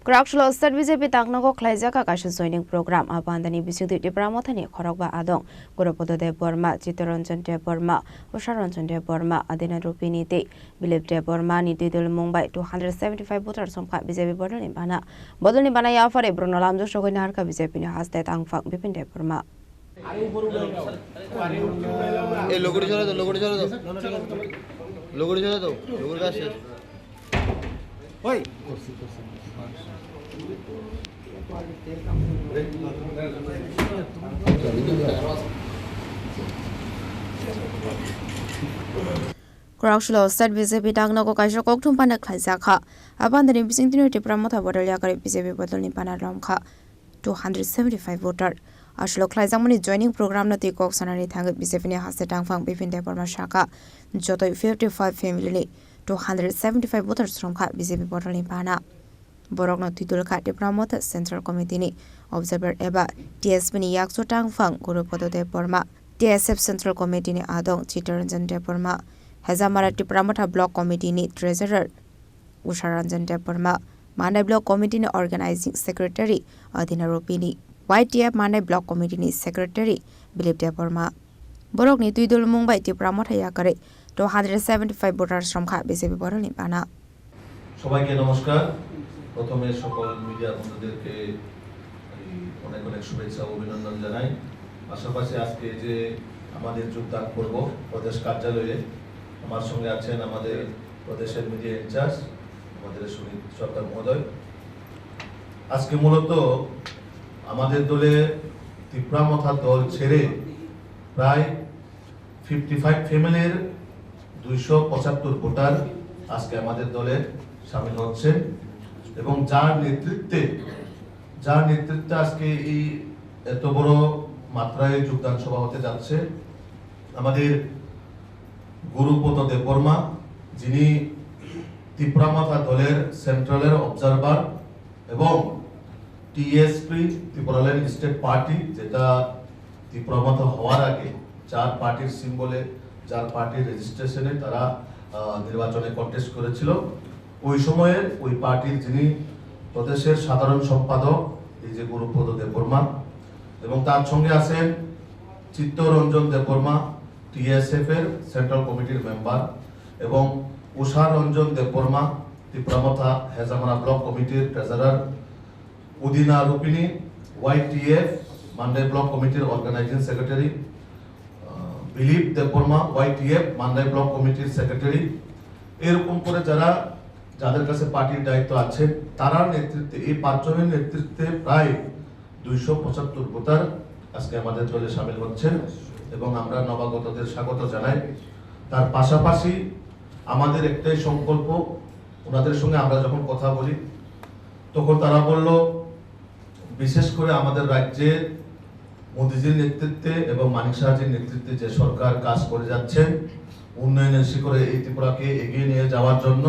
Krakshlo Star BJP Tangnago Klaijaka Kashu joining program Abandani Bisudu Dipramothani Khorokba Adong Goropodo de Burma Chittoranjan de Burma Usharanjan de Burma Adina Rupini de Bilib de Burma Nidul Mumbai 275 voters from BJP Bodoni Bana Bodoni Bana Yafare Bruno Lamjo Shogunarka BJP has that Angfak Bipin de Burma Krakshlo Star BJP Tangnago Kashu Koktum Pana Klaijaka Abandani Bisintinu Dipramotha Bodalia BJP Bodoni Bana Ramka 275 voter Ashlo Klaizamani joining program na Tikok Sanari Tang BJP has the Tangfang Bipin de Burma Shaka Joto 55 family 275 voters from BJP Bodoni Bana Borogno Titulka Dipramotha Central Committee ni Observer Eba TSP ni Yakso Tangfang Goropodo de Burma TSF Central Committee ni Adong Chittoranjan de Burma Hazamara Dipramotha Block Committee ni Treasurer Usharanjan de Burma Mandai Block Committee ni Organizing Secretary Adina Rupini YTF Mandai Block Committee ni Secretary Bilib de Burma Borogni Tuidul Mumbai Dipramotha Yakare 275 voters from BJP Bodoni Bana সবাইকে নমস্কার প্রথমে সকল media বন্ধুদেরকে অনেক অনেক শুভেচ্ছা ও অভিনন্দন জানাই পাশাপাশি আজকে যে আমাদের যোগদান করব প্রদেশ কার্যালয়ে আমার সঙ্গে আছেন আমাদের প্রদেশের মিডিয়া ইনচার্জ আমাদের সুনীল সরকার মহোদয় আজকে মূলত আমাদের দলে ত্রিপুরামথা দল ছেড়ে প্রায় 55 ফ্যামিলির 275 ভোটার আজকে আমাদের দলে শামিল হচ্ছেন এবং যার নেতৃত্বে আজকে এই এত বড় মাত্রায় যোগদান সভা হতে যাচ্ছে আমাদের গুরুপদ দেববর্মা যিনি ত্রিপুরামথা দলের সেন্ট্রালের অবজারভার এবং টিএসপি ত্রিপুরাল্যান্ড স্টেট পার্টি যেটা ত্রিপুরামথা হওয়ার আগে চার পার্টির সিম্বলে যার পার্টির রেজিস্ট্রেশনে তারা নির্বাচনে কন্টেস্ট করেছিল ওই সময়ে ওই পার্টির যিনি প্রদেশের সাধারণ সম্পাদক এই যে গুরুপদ দেববর্মা এবং তার সঙ্গে আছেন চিত্তরঞ্জন দেববর্মা টিএসএফ এর সেন্ট্রাল কমিটির মেম্বার এবং উষারঞ্জন দেববর্মা ত্রিপুরামথা হেজামারা ব্লক কমিটির ট্রেজারার উদিনা রূপিনী YTF মান্ডাই ব্লক কমিটির organising secretary বিলিপ Debbarma YTF মান্ডাই block কমিটির সেক্রেটারি এরকম করে যাদের কাছে পার্টির দায়িত্ব আছে তারা নেতৃত্বে এই পাঁচজনের নেতৃত্বে প্রায় 275 ভোটার আজকে আমাদের দলে শামিল হচ্ছেন এবং আমরা নবাগতদের স্বাগত জানাই তার পাশাপাশি আমাদের একটাই সংকল্প ওনাদের সঙ্গে আমরা যখন কথা বলি তখন তারা বলল বিশেষ করে আমাদের রাজ্যের মোদিজির নেতৃত্বে এবং মানিক সাহাজির নেতৃত্বে যে সরকার কাজ করে যাচ্ছেন উন্নয়নের শিখরে এই ত্রিপুরাকে এগিয়ে নিয়ে যাওয়ার জন্য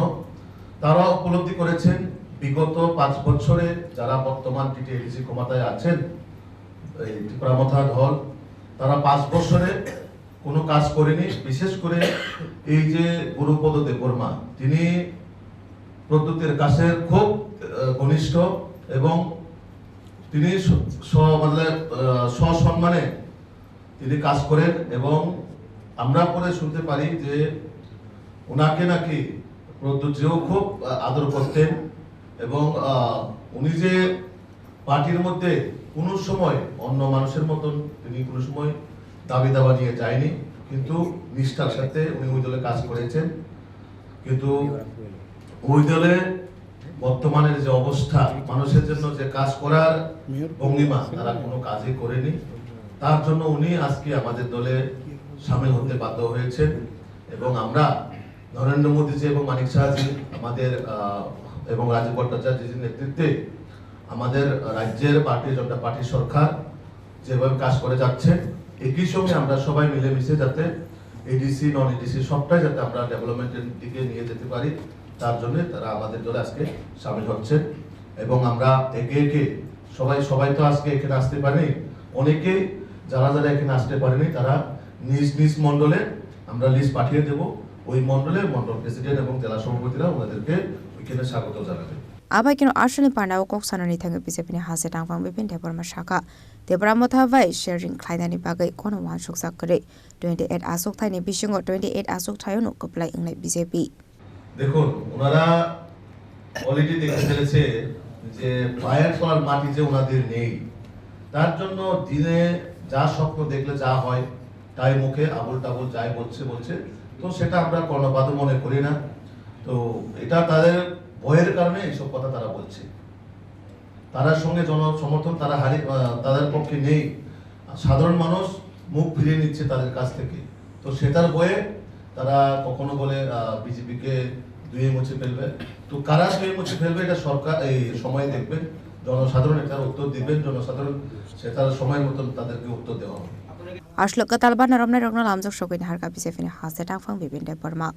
তারা উপলব্ধি করেছেন বিগত 5 বছরে যারা বর্তমান টিটিএডিসি ক্ষমতায় আছেন এই ত্রিপুরামথা দল তারা 5 বছরে কোনো কাজ করেনি বিশেষ করে এই যে গুরুপদ দেববর্মা তিনি প্রদ্যুতের কাছের খুব ঘনিষ্ঠ এবং তিনি সসম্মানে তিনি কাজ করেন এবং আমরা পরে শুনতে পারি যে ওনাকে নাকি প্রদ্যুৎজিও খুব আদর করতেন এবং উনি যে পার্টির মধ্যে কোনো সময় অন্য মানুষের মতন তিনি কোনো সময় দাবি দাবা নিয়ে যায়নি কিন্তু নিষ্ঠার সাথে উনি ওই দলে কাজ করেছেন কিন্তু ওই দলে বর্তমানের যে অবস্থা মানুষের জন্য যে কাজ করার ভঙ্গিমা তারা কোনো কাজই করেনি তার জন্য উনি আজকে আমাদের দলে শামিল হতে বাধ্য হয়েছেন এবং আমরা নরেন্দ্র মোদীজি এবং মানিক সাহাজি আমাদের এবং রাজীব ভট্টাচার্যের নেতৃত্বে আমাদের রাজ্যের ভারতীয় জনতা পার্টি সরকার যেভাবে কাজ করে যাচ্ছে একই সঙ্গে আমরা সবাই মিলেমিশে যাতে এডিসি নন এডিসি সবটাই যাতে আমরা ডেভেলপমেন্টের দিকে নিয়ে যেতে পারি তার জন্য তারা আমাদের দলে আজকে শামিল হচ্ছে এবং আমরা একে একে সবাই তো আজকে এখানে আসতে পারেনি অনেকে যারা এখানে আসতে পারেনি তারা নিজ নিজ মণ্ডলে আমরা লিস্ট পাঠিয়ে দেব ওই মণ্ডলে মণ্ডল প্রেসিডেন্ট এবং জেলা সভাপতিরা ওনাদেরকে ওইখানে স্বাগত জানাবেন। abai kino arshali panao kok sanani thangi BJP ni hase tangpang bipin deporma shaka debramo thavai sharing khlainani bagai kono wan suksak kare 28 asuk thaini bisingo 28 asuk thayono koplai inglai BJP দেখুন ওনারা already দেখে ফেলেছে যে পায়ের তলার মাটি যে ওনাদের নেই তার জন্য দিনে যা স্বপ্ন দেখলে যা হয় তাই মুখে আবুল টাবুল যাই বলছে তো সেটা আমরা কর্ণপাত মনে করি না তো এটা তাদের ভয়ের কারণে এইসব কথা তারা বলছে তার সঙ্গে জনসমর্থন তারা তাদের পক্ষে নেই সাধারণ মানুষ মুখ ফিরিয়ে নিচ্ছে তাদের কাছ থেকে তো সেটার ভয়ে তারা কখনো বলে বিজেপিকে ধুয়ে মুছে ফেলবে তো কারা ধুয়ে মুছে ফেলবে এটা সরকার এই সময় দেখবেন জনসাধারণ এটার উত্তর দিবেন জনসাধারণ সেটার সময় মতন তাদেরকে উত্তর দেওয়া হবে ashlo katalban ramna rogna lamjok shokin harka BJP ni hase tangpang bipin deporma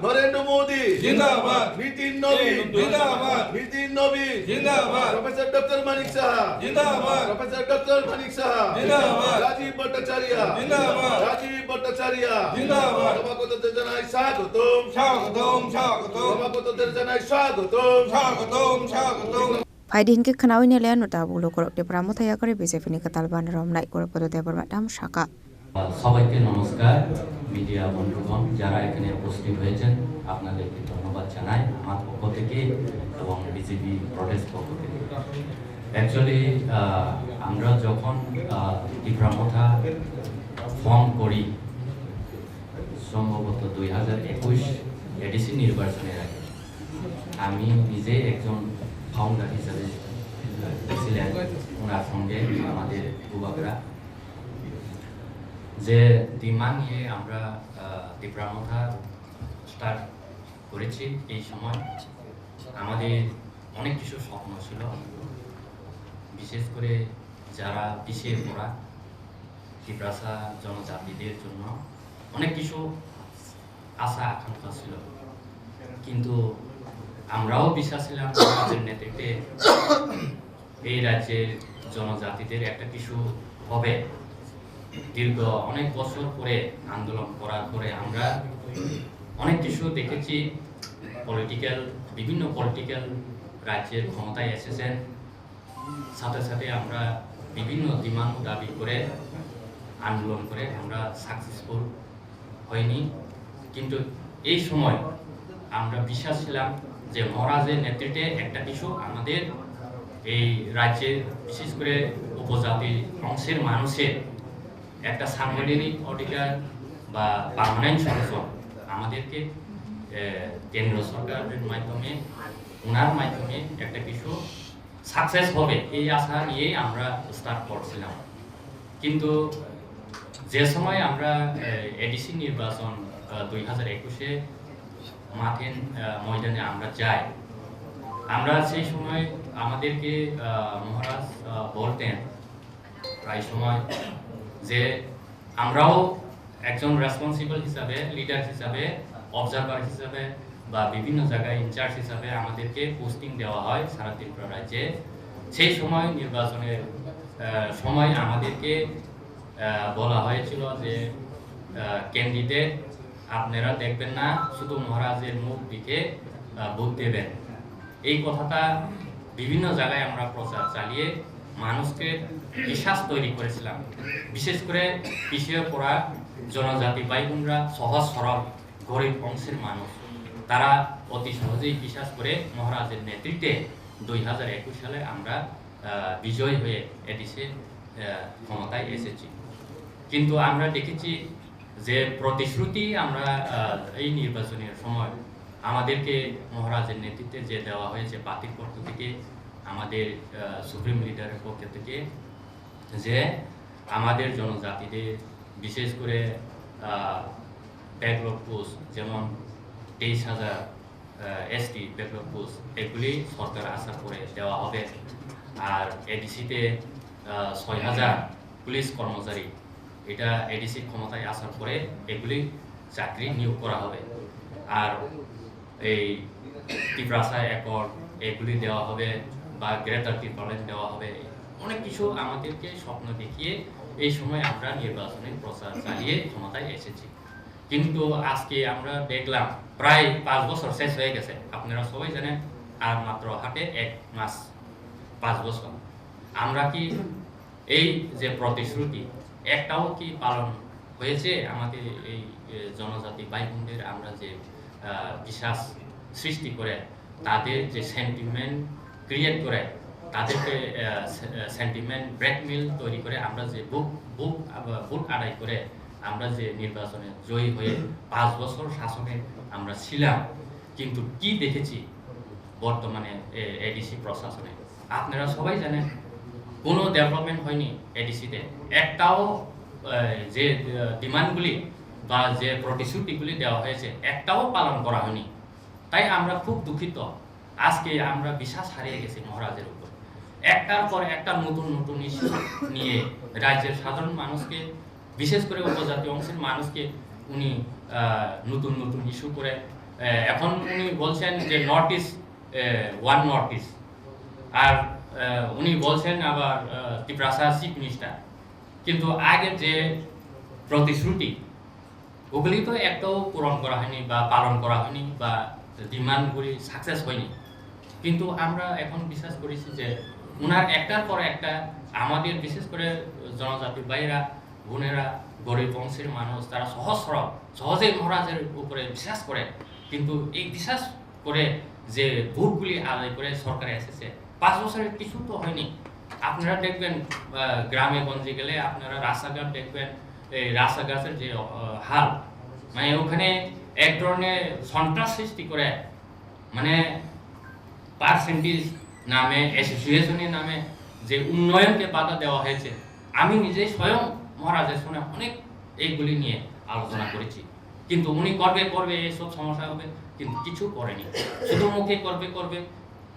Narendra Modi জিন্দাবাদ নীতিন নবীন জিন্দাবাদ নীতিন নবীন জিন্দাবাদ প্রফেসর ডক্টর মানিক সাহা জিন্দাবাদ প্রফেসর ডক্টর মানিক সাহা জিন্দাবাদ রাজীব ভট্টাচার্য জিন্দাবাদ রাজীব ভট্টাচার্য জিন্দাবাদ সভাপতিদের জানাই স্বাগতম স্বাগতম স্বাগতম সভাপতিদের জানাই স্বাগতম স্বাগতম স্বাগতম Faidi hinke kanawi ne leano ta bulo korok de pramo thaya kare BJP ni katalban romnai korpodo deporma dam shaka সবাইকে নমস্কার মিডিয়া বন্ধুগণ যারা এখানে উপস্থিত হয়েছেন আপনাদেরকে ধন্যবাদ জানাই আমার পক্ষ থেকে এবং বিজেপি প্রদেশ পক্ষ থেকে অ্যাকচুয়ালি আমরা যখন তীব্রামথা ফর্ম করি সম্ভবত 2021 এডিসি নির্বাচনের আগে আমি নিজে একজন ফাউন্ডার হিসাবে ছিলেন ওনার সঙ্গে আমাদের যুবকরা যে ডিমান্ড নিয়ে আমরা তীব্রামথা স্টার্ট করেছি এই সময় আমাদের অনেক কিছু স্বপ্ন ছিল বিশেষ করে যারা পিছিয়ে পড়া তীব্রাসা জনজাতিদের জন্য অনেক কিছু আশা আকাঙ্ক্ষা ছিল কিন্তু আমরাও বিশ্বাস ছিলাম আমাদের নেতৃত্বে এই রাজ্যের জনজাতিদের একটা কিছু হবে দীর্ঘ অনেক বছর পরে আন্দোলন করার পরে আমরা অনেক কিছু দেখেছি বিভিন্ন পলিটিক্যাল রাজ্যের ক্ষমতায় এসেছেন সাথে সাথে আমরা বিভিন্ন ডিমান্ড দাবি করে আন্দোলন করে আমরা সাকসেসফুল হইনি কিন্তু এই সময় আমরা বিশ্বাস ছিলাম যে মহারাজের নেতৃত্বে একটা কিছু আমাদের এই রাজ্যের বিশেষ করে উপজাতি অংশের মানুষের একটা সাংবিধানিক অধিকার বা পার্মানেন্ট সলিউশন আমাদেরকে কেন্দ্র সরকারের মাধ্যমে ওনার মাধ্যমে একটা কিছু সাকসেস হবে এই আশা নিয়ে আমরা স্টার্ট করছিলাম কিন্তু যে সময় আমরা এডিসি নির্বাচন 2021-এ ময়দানে আমরা যাই আমরা সেই সময় আমাদেরকে মহারাজ বলতেন প্রায় সময় যে আমরাও একজন রেসপন্সিবল হিসাবে লিডার হিসাবে অবজারভার হিসাবে বা বিভিন্ন জায়গায় ইনচার্জ হিসাবে আমাদেরকে পোস্টিং দেওয়া হয় সারা ত্রিপুরা রাজ্যে সেই সময় নির্বাচনের সময় আমাদেরকে বলা হয়েছিল যে ক্যান্ডিডেট আপনারা দেখবেন না শুধু মহারাজের মুখ দিকে ভোট দেবেন এই কথাটা বিভিন্ন জায়গায় আমরা প্রচার চালিয়ে মানুষকে বিশ্বাস তৈরি করেছিলাম বিশেষ করে পিছিয়ে পড়া জনজাতি ভাই বোনরা সহজ সরল গরিব অংশের মানুষ তারা অতি সহজেই বিশ্বাস করে মহারাজের নেতৃত্বে 2021 সালে আমরা বিজয় হয়ে এডিসি ক্ষমতায় এসেছি কিন্তু আমরা দেখেছি যে প্রতিশ্রুতি আমরা এই নির্বাচনের সময় আমাদেরকে মহারাজের নেতৃত্বে যে দেওয়া হয়েছে পার্টির পক্ষ থেকে আমাদের সুপ্রিম লিডারের পক্ষ থেকে যে আমাদের জনজাতিদের বিশেষ করে ব্যাকলগ পোস্ট যেমন 23,000 এসটি ব্যাকলগ পোস্ট এগুলি সরকার আশা করে দেওয়া হবে আর এডিসিতে 6,000 পুলিশ কর্মচারী এটা এডিসি ক্ষমতায় আসার পরে এগুলি চাকরি নিয়োগ করা হবে আর এই ত্রিপ্রাসা একর এগুলি দেওয়া হবে বা গ্রেটার ত্রিপুরা দেওয়া হবে অনেক কিছু আমাদেরকে স্বপ্ন দেখিয়ে এই সময় আমরা নির্বাচনের প্রচার চালিয়ে ক্ষমতায় এসেছি কিন্তু আজকে আমরা দেখলাম প্রায় 5 বছর শেষ হয়ে গেছে আপনারা সবাই জানেন আর মাত্র হাতে 1 মাস 5 বছর। আমরা কি এই যে প্রতিশ্রুতি একটাও কি পালন হয়েছে? আমাদের এই জনজাতি ভাই বোনদের আমরা যে বিশ্বাস সৃষ্টি করে, তাদের যে সেন্টিমেন্ট ক্রিয়েট করে, তাদেরকে সেন্টিমেন্ট ব্ল্যাকমেল তৈরি করে আমরা যে ভোট আদায় করে আমরা যে নির্বাচনে জয়ী হয়ে 5 বছর শাসনে আমরা ছিলাম, কিন্তু কি দেখেছি বর্তমানে এডিসি প্রশাসনে? আপনারা সবাই জানেন কোনো ডেভেলপমেন্ট হয়নি এডিসিতে। একটাও যে ডিমান্ডগুলি বা যে প্রতিশ্রুতিগুলি দেওয়া হয়েছে একটাও পালন করা হয়নি। তাই আমরা খুব দুঃখিত। আজকে আমরা বিশ্বাস হারিয়ে গেছি মহারাজের উপর। একটার পর একটা নতুন নতুন ইস্যু নিয়ে রাজ্যের সাধারণ মানুষকে, বিশেষ করে উপজাতি অংশের মানুষকে উনি নতুন নতুন ইস্যু করে এখন উনি বলছেন যে north east one north east, আর উনি বলছেন আবার ত্রিপুরা চিফ মিনিস্টার, কিন্তু আগে যে প্রতিশ্রুতি ওগুলি তো একটাও পূরণ করা হয়নি বা পালন করা হয়নি বা ডিমান্ডগুলি সাকসেস হয়নি। কিন্তু আমরা এখন বিশ্বাস করেছি যে ওনার একটার পর একটা আমাদের বিশেষ করে জনজাতির ভাইয়েরা বোনেরা গরিব বংশের মানুষ তারা সহজেই মহারাজের উপরে বিশ্বাস করে, কিন্তু এই বিশ্বাস করে যে ভোটগুলি আদায় করে সরকারে এসেছে 5 বছরের কিছু তো হয়নি। আপনারা দেখবেন গ্রামে গঞ্জে গেলে আপনারা রাস্তাঘাট দেখবেন, এই রাস্তাঘাটের যে হাল, মানে ওখানে এক ধরনের সন্ত্রাস সৃষ্টি করে, মানে পার্সেন্টেজ নামে অ্যাসোসিয়েশনের নামে যে উন্নয়নকে বাধা দেওয়া হয়েছে। আমি নিজেই স্বয়ং মহারাজের সঙ্গে অনেক এইগুলি নিয়ে আলোচনা করেছি, কিন্তু উনি করবে এইসব সমস্যা হবে, কিন্তু কিছু করেনি, শুধু মুখে করবে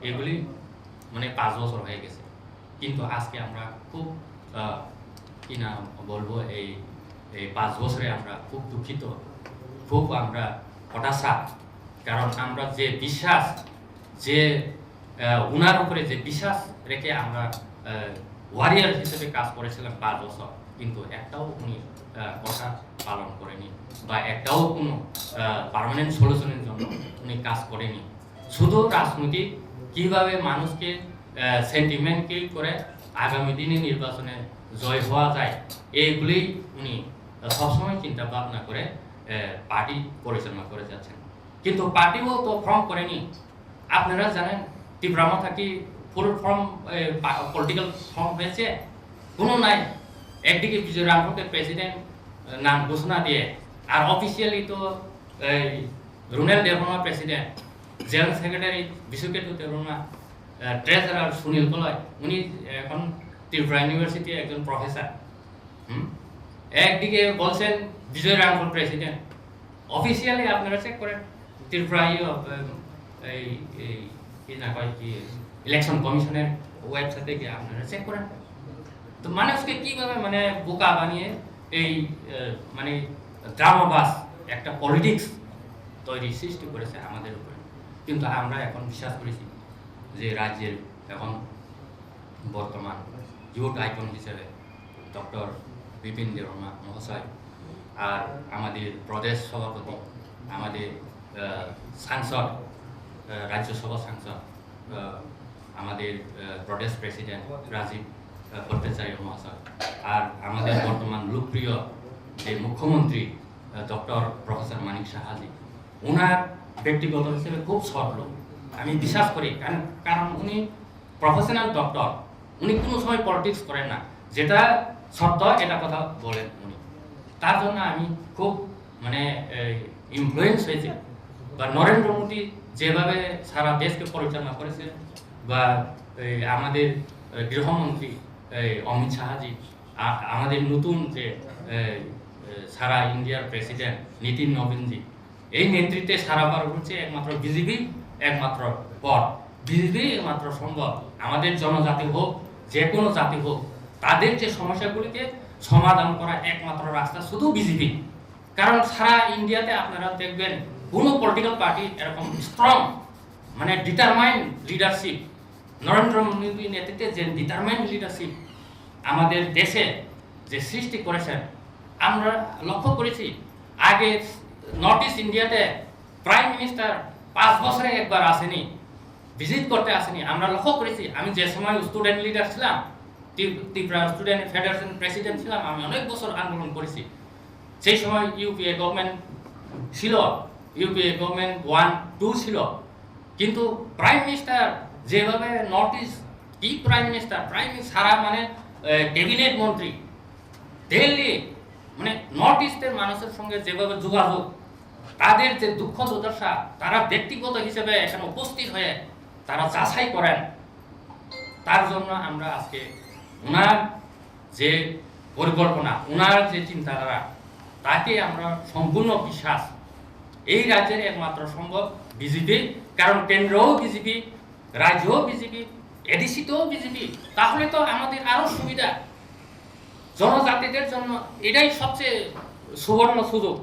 এগুলি মানে 5 বছর হয়ে গেছে। কিন্তু আজকে আমরা খুব কি না বলবো, এই 5 বছরে আমরা খুব দুঃখিত, খুব আমরা হতাশা। কারণ আমরা যে বিশ্বাস, যে উনার উপরে যে বিশ্বাস রেখে আমরা ওয়ারিয়ার হিসেবে কাজ করেছিলাম 5 বছর, কিন্তু একটাও উনি কথা পালন করেনি বা একটাও কোনো পার্মানেন্ট সলিউশনের জন্য উনি কাজ করেনি। শুধু রাজনৈতিক কিভাবে মানুষকে সেন্টিমেন্ট কিল করে আগামী দিনে নির্বাচনে জয় হওয়া যায় এইগুলি উনি সবসময় চিন্তা ভাবনা করে পার্টি পরিচালনা করে যাচ্ছেন। কিন্তু পার্টিও তো ফর্ম করেনি। আপনারা জানেন ত্রিপুরা কি ফুল ফর্ম পলিটিক্যাল ফর্ম হয়েছে? কোনো নাই। একদিকে বিজয় রামপুরকে প্রেসিডেন্ট নাম ঘোষণা দিয়ে, আর অফিসিয়ালি তো Runel Debbarma president, general secretary Biswaketu Debbarma, treasurer Sunil Kaloy, উনি এখন ত্রিপুরা ইউনিভার্সিটি একজন প্রফেসর। একদিকে বলছেন বিজয় রামপুর প্রেসিডেন্ট, অফিসিয়ালি আপনারা চেক করেন ত্রিপুরা ইলেকশন কমিশনের ওয়েবসাইটে গিয়ে আপনারা চেক করেন। তো মানুষকে কিভাবে মানে বোকা বানিয়ে এই মানে ড্রামাবাস একটা পলিটিক্স তৈরি সৃষ্টি করেছে আমাদের উপরে। কিন্তু আমরা এখন বিশ্বাস করেছি যে রাজ্যের এখন বর্তমান ইউথ আইকন হিসেবে ডক্টর বিপিন দেববর্মা মহাশয়, আর আমাদের প্রদেশ সভাপতি, আমাদের সাংসদ, রাজ্যসভা সাংসদ, আমাদের প্রদেশ প্রেসিডেন্ট রাজীব ভট্টাচার্য মহাশয়, আর আমাদের বর্তমান লোকপ্রিয় যে মুখ্যমন্ত্রী ডক্টর প্রফেসর মানিক সাহাজি, ওনার ব্যক্তিগত হিসেবে খুব সৎ লোক আমি বিশ্বাস করি। কারণ উনি প্রফেশনাল ডক্টর, উনি কোনো সময় পলিটিক্স করেন না, যেটা সত্য এটা কথা বলেন উনি। তার জন্য আমি খুব মানে ইনফ্লুয়েন্স হয়েছে। বা নরেন্দ্র মোদী যেভাবে সারা দেশকে পরিচালনা করেছেন, বা আমাদের গৃহমন্ত্রী অমিত শাহজি, আমাদের নতুন যে সারা ইন্ডিয়ার প্রেসিডেন্ট নীতিন নবীনজি, এই নেতৃত্বে সারা ভারত হচ্ছে একমাত্র বিজেপি, একমাত্র পথ। বিজেপি একমাত্র সম্ভব। আমাদের জনজাতি হোক, যে কোনো জাতি হোক, তাদের যে সমস্যাগুলিকে সমাধান করা একমাত্র রাস্তা শুধু বিজেপি। কারণ সারা ইন্ডিয়াতে আপনারা দেখবেন কোনো পলিটিক্যাল পার্টি এরকম স্ট্রং মানে ডিটারমাইন্ড লিডারশিপ, নরেন্দ্র মোদীর নেতৃত্বে যে ডিটারমাইন্ড লিডারশিপ আমাদের দেশে যে সৃষ্টি করেছেন, আমরা লক্ষ্য করেছি। আগে নর্থ ইস্ট ইন্ডিয়াতে প্রাইম মিনিস্টার 5 বছরে একবার আসেনি, ভিজিট করতে আসেনি। আমরা লক্ষ্য করেছি, আমি যে সময় স্টুডেন্ট লিডার ছিলাম, ত্রিপুরা স্টুডেন্ট ফেডারেশন প্রেসিডেন্ট ছিলাম, আমি অনেক বছর আন্দোলন করেছি। সেই সময় ইউপিএ গভর্নমেন্ট ছিল, ইউপিএ গভর্নমেন্ট 1-2 ছিল, কিন্তু প্রাইম মিনিস্টার যেভাবে নর্থ ইস্ট কি প্রাইম মিনিস্টার সারা মানে ক্যাবিনেট মন্ত্রী দিল্লি মানে নর্থ ইস্টের মানুষের সঙ্গে যেভাবে যোগাযোগ, তাদের যে দুঃখ দুর্দশা তারা ব্যক্তিগত হিসেবে এখানে উপস্থিত হয়ে তারা যাচাই করেন। তার জন্য আমরা আজকে ওনার যে পরিকল্পনা, ওনার যে চিন্তাধারা, তাকে আমরা সম্পূর্ণ বিশ্বাস। এই রাজ্যের একমাত্র সম্ভব বিজেপি, কারণ কেন্দ্রও বিজেপি, রাজ্যও বিজেপি, এডিসিতেও বিজেপি। তাহলে তো আমাদের আরো সুবিধা, জনজাতিদের জন্য এটাই সবচেয়ে সুবর্ণ সুযোগ।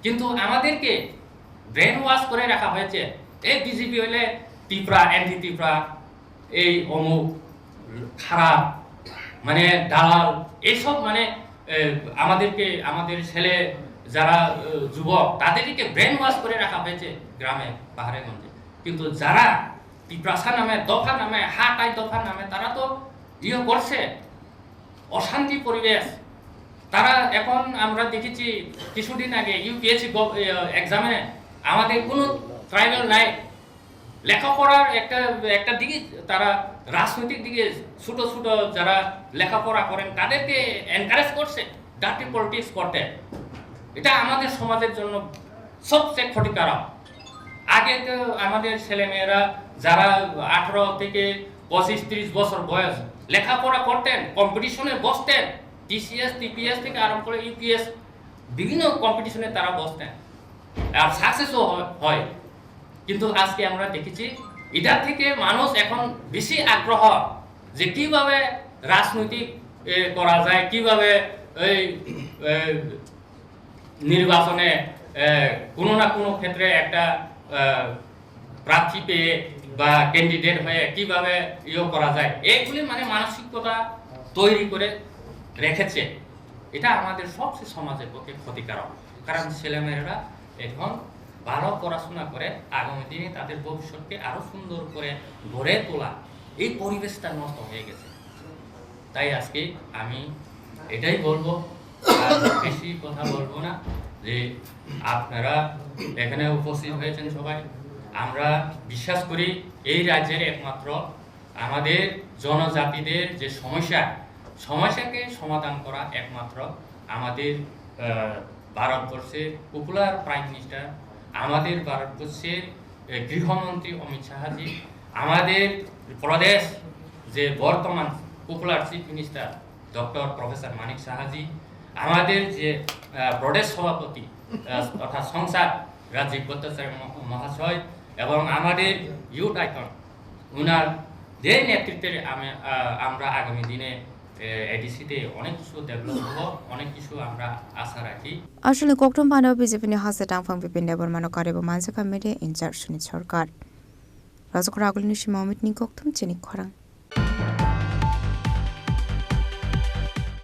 কিন্তু আমাদেরকে ব্রেন ওয়াশ করে রাখা হয়েছে, এই বিজেপি হইলে ত্রিপুরা, অ্যান্টি ত্রিপুরা, এই অমুক খারাপ, মানে দালাল, এইসব মানে আমাদেরকে, আমাদের ছেলে যারা যুবক, তাদেরকে ব্রেন ওয়াশ করে রাখা হয়েছে গ্রামে পাহাড়ে গঞ্জে। কিন্তু যারা ত্রিপ্রাসা নামে, দফা নামে, হাটাই দফা নামে, তারা তো করছে অশান্তি পরিবেশ। তারা এখন আমরা দেখেছি কিছুদিন আগে ইউপিএসসি এক্সামে আমাদের কোনো ট্রাইবেল নাই, লেখাপড়ার একটা দিকে তারা রাজনৈতিক দিকে ছোট ছোট যারা লেখাপড়া করেন তাদেরকে এনকারেজ করছে ডার্টি পলিটিক্স করতে। এটা আমাদের সমাজের জন্য সবচেয়ে ক্ষতিকারক। আগে তো আমাদের ছেলেমেয়েরা যারা 18 থেকে 25-30 বছর বয়স লেখাপড়া করতেন, কম্পিটিশনে বসতেন, টিসিএস, টিপিএস থেকে আরম্ভ করে ইউপিএস বিভিন্ন কম্পিটিশনে তারা বসতেন আর সাকসেসও হয়। কিন্তু আজকে আমরা দেখেছি এটার থেকে মানুষ এখন বেশি আগ্রহ যে কিভাবে রাজনৈতিক করা যায়, কিভাবে এই নির্বাচনে কোনো না কোনো ক্ষেত্রে একটা প্রার্থী পেয়ে বা ক্যান্ডিডেট হয়ে কিভাবে করা যায়, এইগুলি মানে মানসিকতা তৈরি করে রেখেছে। এটা আমাদের সবচেয়ে সমাজের পক্ষে ক্ষতিকারক, কারণ ছেলেমেয়েরা এখন ভালো পড়াশোনা করে আগামী দিনে তাদের ভবিষ্যৎকে আরো সুন্দর করে গড়ে তোলা, এই পরিবেশটা নষ্ট হয়ে গেছে। তাই আজকে আমি এটাই বলবো, আর বেশি কথা বলবো না, যে আপনারা এখানে উপস্থিত হয়েছেন সবাই। আমরা বিশ্বাস করি এই রাজ্যের একমাত্র আমাদের জনজাতিদের যে সমস্যাকে সমাধান করা একমাত্র আমাদের ভারতবর্ষের পপুলার প্রাইম মিনিস্টার, আমাদের ভারতবর্ষের গৃহমন্ত্রী অমিত শাহজি, আমাদের প্রদেশ যে বর্তমান popular chief minister doctor professor মানিক সাহাজি, আমাদের যে প্রদেশ সভাপতি অর্থাৎ সংসদ রাজীব ভট্টাচার্য মহাশয়, এবং আমাদের ইউথ আইকন উনার যে নেতৃত্বে আমরা আগামী দিনে এডিসিতে অনেক কিছু ডেভেলপ হবো, অনেক কিছু আমরা আশা রাখি। আসলে কোকটম পানাও বিজেপিनि হাসে টাংফां बिपिन देबरमानो कारेबो मानसिका मिडिया इनचार्ज सुनित सरकार राजकरा आगुलनि सिमा अमितनि कोकथम चिनि खरां।